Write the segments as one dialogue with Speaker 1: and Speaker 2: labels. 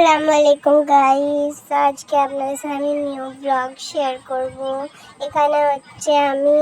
Speaker 1: আসসালামু আলাইকুম গাইস, আজকে আপনাদের সাথে আমি নিউ ব্লগ শেয়ার করব। এখানে হচ্ছে আমি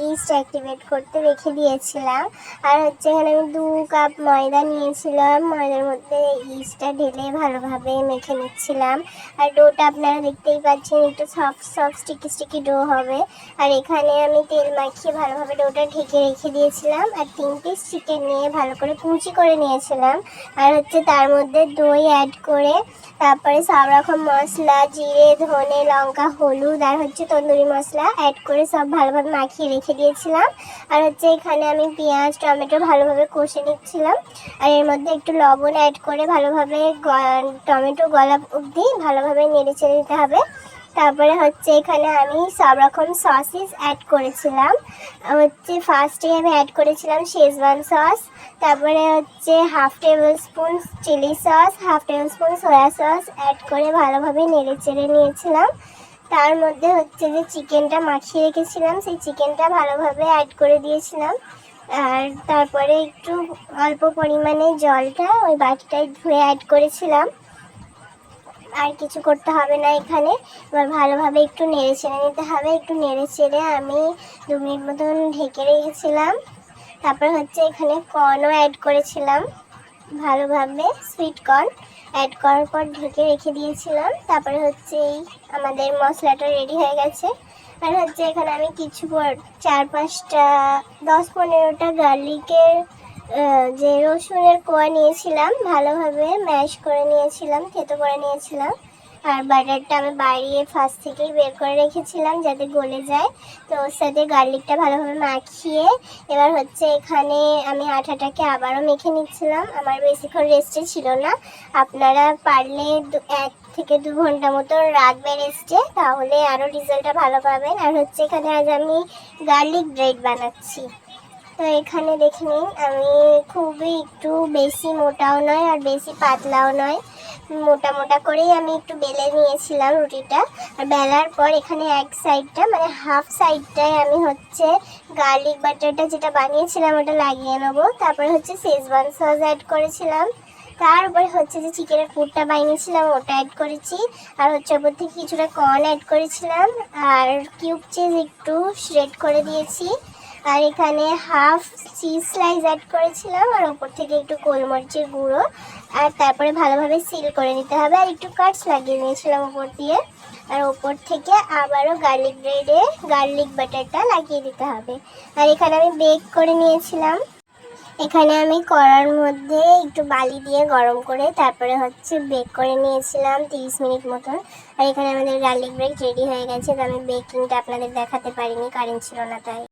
Speaker 1: ইস্ট অ্যাক্টিভেট করতে রেখে দিয়েছিলাম। আর হচ্ছে এখানে আমি 2 কাপ ময়দা নিয়েছিলাম। ময়দার মধ্যে ইস্টটা ঢেলে ভালোভাবে মেখে নিচ্ছিলাম। আর ডোটা আপনারা দেখতেই পাচ্ছেন, একটু সফট স্টিকি স্টিকি ডো হবে। আর এখানে আমি তেল মাখিয়ে ভালোভাবে ডোটা ঢেকে রেখে দিয়েছিলাম। আর 3 পিস চিকেন নিয়ে ভালো করে কুচি করে নিয়েছিলাম। আর হচ্ছে তার মধ্যে দই অ্যাড করে তারপরে সব রকম মশলা, জিরে, ধনে, লঙ্কা, হলুদ আর হচ্ছে তন্দুরি মশলা অ্যাড করে সব ভালোভাবে মাখিয়ে রেখে দিয়েছিলাম। আর হচ্ছে এখানে আমি পেঁয়াজ, টমেটো ভালোভাবে কষে নিচ্ছিলাম। আর এর মধ্যে একটু লবণ অ্যাড করে ভালোভাবে টমেটো গলা অবধি ভালোভাবে নেড়ে চেড়ে দিতে হবে। তারপরে হচ্ছে এখানে আমি সব রকম সসেস অ্যাড করেছিলাম। হচ্ছে ফার্স্টে আমি অ্যাড করেছিলাম শেজওয়ান সস, তারপরে হচ্ছে 1/2 tablespoon chilli sauce, 1/2 tablespoon soya sauce add করে ভালোভাবে নেড়ে চেড়ে নিয়েছিলাম। তার মধ্যে হচ্ছে যে চিকেনটা মাখিয়ে রেখেছিলাম, সেই চিকেনটা ভালোভাবে অ্যাড করে দিয়েছিলাম। আর তারপরে একটু অল্প পরিমাণে জলটা ওই বাটিটায় ধুয়ে অ্যাড করেছিলাম। আর কিছু করতে হবে না এখানে। এবার ভালোভাবে একটু নেড়ে চেড়ে নিতে হবে। একটু নেড়ে চেড়ে আমি 2 মিনিট মতন ঢেকে রেখেছিলাম। তারপর হচ্ছে এখানে কর্নও অ্যাড করেছিলাম ভালোভাবে, সুইট কর্ন অ্যাড করার পর ঢেকে রেখে দিয়েছিলাম। তারপরে হচ্ছে এই আমাদের মশলাটা রেডি হয়ে গেছে। আর হচ্ছে এখানে আমি কিছু 4-5টা 10-15টা গার্লিকের যে রসুনের কোয়া নিয়েছিলাম, ভালোভাবে ম্যাশ করে নিয়েছিলাম, থেতো করে নিয়েছিলাম। আর বাটারটা আমি বাইরে ফার্স্ট থেকেই বের করে রেখেছিলাম যাতে গলে যায়। তো ওর সাথে গার্লিকটা ভালোভাবে মাখিয়ে এবার হচ্ছে এখানে আমি আটাটাকে আবারও মেখে নিচ্ছিলাম। আমার বেশিক্ষণ রেস্টে ছিল না, আপনারা পারলে 1 থেকে 2 ঘন্টা মতো রাখবেন রেস্টে, তাহলে আরও রেজাল্টটা ভালো পাবেন। আর হচ্ছে এখানে আজ আমি গার্লিক ব্রেড বানাচ্ছি। তো এখানে দেখে নিন, আমি খুবই একটু বেশি মোটাও নয় আর বেশি পাতলাও নয়, মোটা মোটা করেই আমি একটু বেলে নিয়েছিলাম রুটিটা। আর বেলার পর এখানে এক সাইডটা মানে হাফ সাইডটায় আমি হচ্ছে গার্লিক বাটারটা যেটা বানিয়েছিলাম ওটা লাগিয়ে নেবো। তারপরে হচ্ছে শেজওয়ান সস অ্যাড করেছিলাম। তার উপরে হচ্ছে যে চিকেনের পুরটা বানিয়েছিলাম ওটা অ্যাড করেছি। আর হচ্ছে ওপর থেকে কিছুটা কর্ন অ্যাড করেছিলাম। আর কিউব চিজ একটু শ্রেড করে দিয়েছি। আর এখানে হাফ চিজ স্লাইস অ্যাড করেছিলাম। আর ওপর থেকে একটু গোলমরিচের গুঁড়ো। আর তারপরে ভালোভাবে সিল করে নিতে হবে। আর একটু কাটস লাগিয়ে নিয়েছিলাম ওপর দিয়ে। আর ওপর থেকে আবারও গার্লিক ব্রেডে গার্লিক বাটারটা লাগিয়ে দিতে হবে। আর এখানে আমি বেক করে নিয়েছিলাম। এখানে আমি কড়ার মধ্যে একটু বালি দিয়ে গরম করে তারপরে হচ্ছে বেক করে নিয়েছিলাম 30 মিনিট মতন। আর এখানে আমাদের গার্লিক ব্রেড রেডি হয়ে গেছে। তো আমি বেকিংটা আপনাদের দেখাতে পারিনি, কারেন্ট ছিল না তাই।